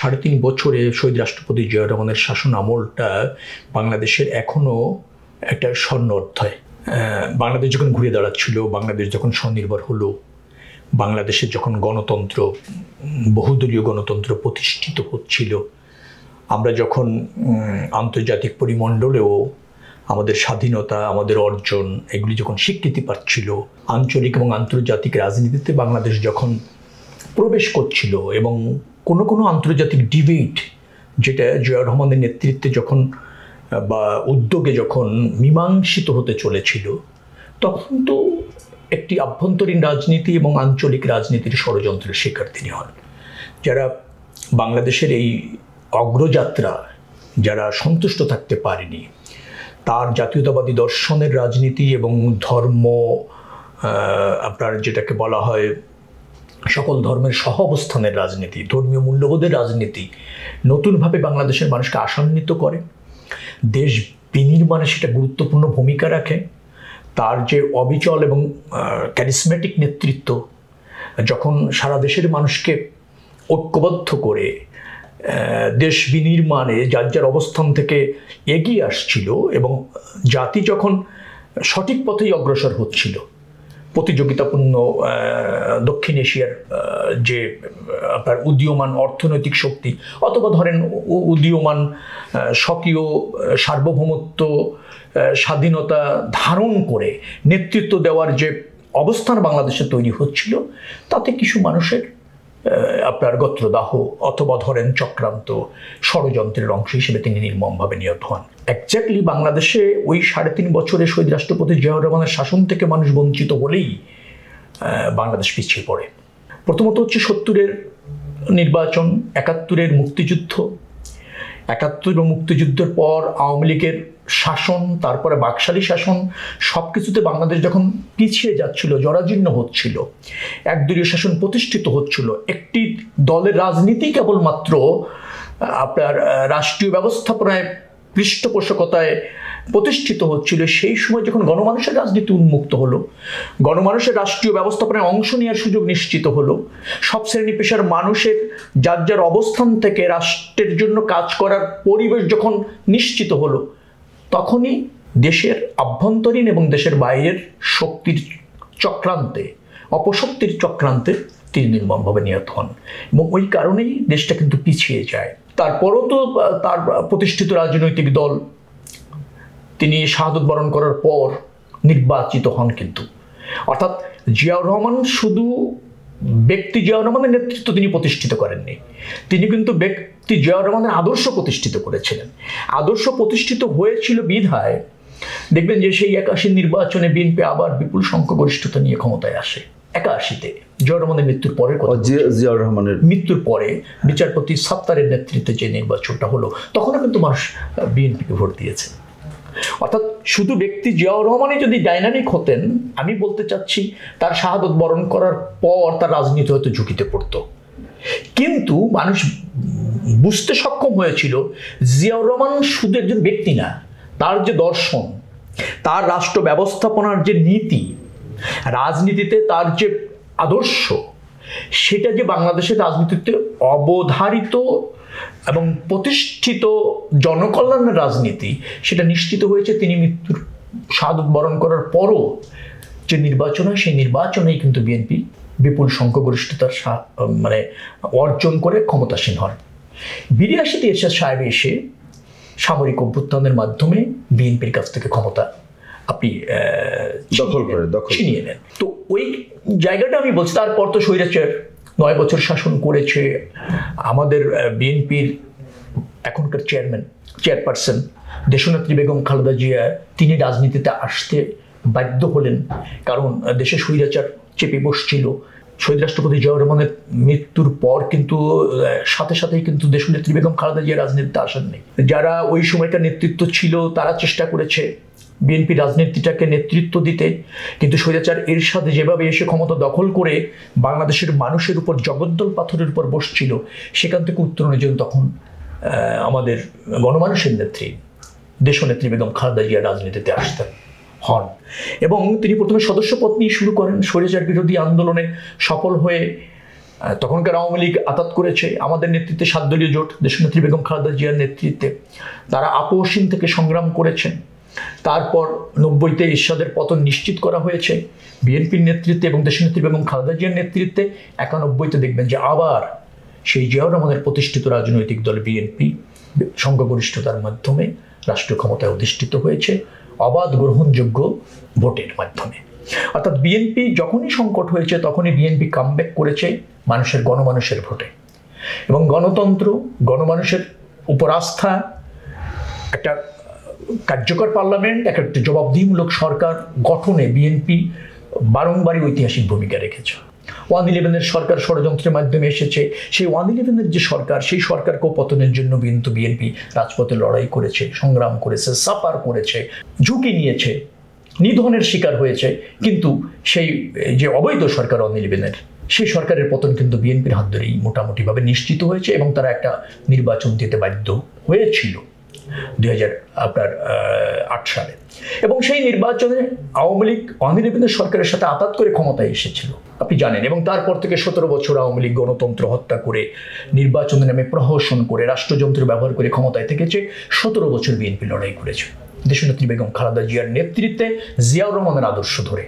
৩.৫ বছরে শহীদ রাষ্ট্রপতি জিয়াউর রহমানের শাসন আমলটা বাংলাদেশের এখনও একটা স্বর্ণ অধ্যায়। বাংলাদেশ যখন ঘুরে দাঁড়াচ্ছিল, বাংলাদেশ যখন স্বনির্ভর হলো, বাংলাদেশের যখন গণতন্ত্র, বহুদলীয় গণতন্ত্র প্রতিষ্ঠিত হচ্ছিল, আমরা যখন আন্তর্জাতিক পরিমণ্ডলেও আমাদের স্বাধীনতা, আমাদের অর্জন এগুলি যখন স্বীকৃতি পাচ্ছিল, আঞ্চলিক এবং আন্তর্জাতিক রাজনীতিতে বাংলাদেশ যখন প্রবেশ করছিল এবং কোনো আন্তর্জাতিক ডিবেট যেটা জিয়াউর রহমানের নেতৃত্বে যখন বা উদ্যোগে যখন মীমাংসিত হতে চলেছিল, তখন তো একটি আভ্যন্তরীণ রাজনীতি এবং আঞ্চলিক রাজনীতির ষড়যন্ত্রের শিকার তিনি হন। যারা বাংলাদেশের এই অগ্রযাত্রা যারা সন্তুষ্ট থাকতে পারেনি, তার জাতীয়তাবাদী দর্শনের রাজনীতি এবং ধর্ম, আপনার যেটাকে বলা হয় সকল ধর্মের সহ অবস্থানের রাজনীতি, ধর্মীয় মূল্যবোধের রাজনীতি নতুনভাবে বাংলাদেশের মানুষকে আশান্বিত করে, দেশ বিনির্মাণে সেটা গুরুত্বপূর্ণ ভূমিকা রাখে। তার যে অবিচল এবং ক্যারিসমেটিক নেতৃত্ব যখন সারা দেশের মানুষকে ঐক্যবদ্ধ করে দেশ বিনির্মাণে যার যার অবস্থান থেকে এগিয়ে আসছিল এবং জাতি যখন সঠিক পথেই অগ্রসর হচ্ছিল, প্রতিযোগিতাপূর্ণ দক্ষিণ এশিয়ার যে আপনার উদীয়মান অর্থনৈতিক শক্তি অথবা ধরেন উদীয়মান স্বকীয় সার্বভৌমত্ব, স্বাধীনতা ধারণ করে নেতৃত্ব দেওয়ার যে অবস্থান বাংলাদেশে তৈরি হচ্ছিল, তাতে কিছু মানুষের আপনার গোত্রদাহ অথবা ধরেন চক্রান্ত, ষড়যন্ত্রের অংশ হিসেবে তিনি নির্মমভাবে নিহত হন। একজাক্টলি বাংলাদেশে ওই ৩.৫ বছরে শহীদ রাষ্ট্রপতি জিয়াউর রহমানের শাসন থেকে মানুষ বঞ্চিত বলেই বাংলাদেশ পিছিয়ে পড়ে। প্রথমত হচ্ছে ৭০-এর নির্বাচন, ৭১-এর মুক্তিযুদ্ধ, ৭১ মুক্তিযুদ্ধের পর আওয়ামী লীগের শাসন, তারপরে বাকশালী শাসন, সব কিছুতে বাংলাদেশ যখন পিছিয়ে যাচ্ছিল, জরাজীর্ণ হচ্ছিল, একদলীয় শাসন প্রতিষ্ঠিত হচ্ছিল, একটি দলের রাজনীতি কেবলমাত্র আপনার রাষ্ট্রীয় ব্যবস্থাপনায় পৃষ্ঠপোষকতায় প্রতিষ্ঠিত হচ্ছিল, সেই সময় যখন গণমানুষের রাজনীতি উন্মুক্ত হলো, গণমানুষের রাষ্ট্রীয় ব্যবস্থাপনায় অংশ নেওয়ার সুযোগ নিশ্চিত হলো, সব শ্রেণী পেশার মানুষের যার যার অবস্থান থেকে রাষ্ট্রের জন্য কাজ করার পরিবেশ যখন নিশ্চিত হলো, তখনই দেশের আভ্যন্তরীণ এবং দেশের বাইরের শক্তির চক্রান্তে, অপশক্তির চক্রান্তে তিনি নির্মমভাবে নিহত হন এবং ওই কারণেই দেশটা কিন্তু পিছিয়ে যায়। তারপরও তো তার প্রতিষ্ঠিত রাজনৈতিক দল তিনি শাহাদত বরণ করার পর নির্বাচিত হন, কিন্তু অর্থাৎ জিয়াউর রহমান শুধু ব্যক্তি জিয়াউর রহমানের নেতৃত্ব তিনি প্রতিষ্ঠিত করেননি, তিনি কিন্তু ব্যক্তি জিয়াউর রহমানের আদর্শ প্রতিষ্ঠিত করেছিলেন। আদর্শ প্রতিষ্ঠিত হয়েছিল বিধায় দেখবেন যে সেই ৮১ নির্বাচনে বিএনপি আবার বিপুল সংখ্যাগরিষ্ঠতা নিয়ে ক্ষমতায় আসে। ৮১-তে জিয়াউর রহমানের মৃত্যুর পরের কথা, জিয়াউর রহমানের মৃত্যুর পরে বিচারপতি সাত্তারের নেতৃত্বে যে নির্বাচনটা হলো, তখনও কিন্তু মানুষ বিএনপিকে ভোট দিয়েছে। অর্থাৎ শুধু ব্যক্তি জিয়াউর রহমানই যদি ডাইনামিক হতেন, আমি বলতে চাচ্ছি তার শাহাদত বরণ করার পর তার রাজনীতি হয়তো ঝুঁকিতে পড়তো, কিন্তু মানুষ বুঝতে সক্ষম হয়েছিল জিয়াউর রহমান শুধু একজন ব্যক্তি না, তার যে দর্শন, তার রাষ্ট্র ব্যবস্থাপনার যে নীতি, রাজনীতিতে তার যে আদর্শ, সেটা যে বাংলাদেশের রাজনীতিতে অবধারিত এবং প্রতিষ্ঠিত জনকল্যাণের রাজনীতি, সেটা নিশ্চিত হয়েছে তিনি মৃত্যুর শাহাদত বরণ করার পরও যে নির্বাচন হয়, সেই নির্বাচনেই কিন্তু বিএনপি বিপুল সংখ্যাগরিষ্ঠতার মানে অর্জন করে ক্ষমতাসীন হন। ৮২-তে এরশাদ সাহেব এসে সামরিক অভ্যুত্থানের মাধ্যমে বিএনপির কাছ থেকে ক্ষমতা আপনি ছিনিয়ে নেন। তো ওই জায়গাটা আমি বলছি, তারপর তো স্বৈরাচার ৯ বছর শাসন করেছে। আমাদের বিএনপির এখনকার চেয়ারপারসন দেশনেত্রী বেগম খালেদা জিয়া, তিনি রাজনীতিতে আসতে বাধ্য হলেন, কারণ দেশে স্বৈরাচার চেপে বসছিল। শহীদ রাষ্ট্রপতি জিয়াউর রহমানের মৃত্যুর পর কিন্তু সাথে সাথেই কিন্তু দেশনেত্রী বেগম খালেদা জিয়া রাজনীতিতে আসেননি। যারা ওই সময়কার নেতৃত্ব ছিল তারা চেষ্টা করেছে বিএনপি রাজনীতিটাকে নেতৃত্ব দিতে, কিন্তু স্বৈরাচার এরশাদ যেভাবে এসে ক্ষমতা দখল করে বাংলাদেশের মানুষের উপর জগদ্দল পাথরের উপর বসছিল, সেখান থেকে উত্তরণের জন্য তখন আমাদের গণমানুষের নেত্রী দেশনেত্রী বেগম খালেদা জিয়া রাজনীতিতে আসতেন হন এবং তিনি প্রথমে সদস্যপদ নিয়ে শুরু করেন। স্বৈরাচার বিরোধী আন্দোলনে সফল হয়ে তখনকার আওয়ামী লীগ আতাত করেছে আমাদের নেতৃত্বে 7 দলীয় জোট, দেশনেত্রী বেগম খালেদা জিয়ার নেতৃত্বে তারা আপোষহীন থেকে সংগ্রাম করেছেন। তারপর 90-তে এরশাদের পতন নিশ্চিত করা হয়েছে বিএনপির নেতৃত্বে এবং দেশনেত্রী বেগম খালেদা জিয়ার নেতৃত্বে। 91-তে দেখবেন যে আবার সেই জিয়াউর রহমানের প্রতিষ্ঠিত রাজনৈতিক দল বিএনপি সংখ্যাগরিষ্ঠতার মাধ্যমে রাষ্ট্রীয় ক্ষমতায় অধিষ্ঠিত হয়েছে অবাধ গ্রহণযোগ্য ভোটের মাধ্যমে। অর্থাৎ বিএনপি যখনই সংকট হয়েছে তখনই বিএনপি কামব্যাক করেছে গণমানুষের ভোটে। এবং গণতন্ত্র, গণমানুষের উপর আস্থা, একটা কার্যকর পার্লামেন্ট, একটা জবাবদিহিমূলক সরকার গঠনে বিএনপি বারংবারই ঐতিহাসিক ভূমিকা রেখেছে। 1-11 সরকার ষড়যন্ত্রের মাধ্যমে এসেছে, সেই 1-11 যে সরকার, সেই সরকারকেও পতনের জন্য কিন্তু বিএনপি রাজপথে লড়াই করেছে, সংগ্রাম করেছে, সাফার করেছে, ঝুঁকি নিয়েছে, নিধনের শিকার হয়েছে। কিন্তু সেই যে অবৈধ সরকার 1-11 সেই সরকারের পতন কিন্তু বিএনপির হাত ধরেই মোটামুটিভাবে নিশ্চিত হয়েছে এবং তারা একটা নির্বাচন দিতে বাধ্য হয়েছিল 2008 সালে। এবং সেই নির্বাচনে আওয়ামী লীগ 1-11 সরকারের সাথে আতাত করে ক্ষমতায় এসেছিল, আপনি জানেন। এবং তারপর থেকে 17 বছর আওয়ামী লীগ গণতন্ত্র হত্যা করে, নির্বাচনের নামে প্রহসন করে, রাষ্ট্রযন্ত্র ব্যবহার করে ক্ষমতায় থেকেছে। 17 বছর বিএনপি লড়াই করেছে দেশনেত্রী বেগম খালেদা জিয়ার নেতৃত্বে, জিয়াউর রহমানের আদর্শ ধরে।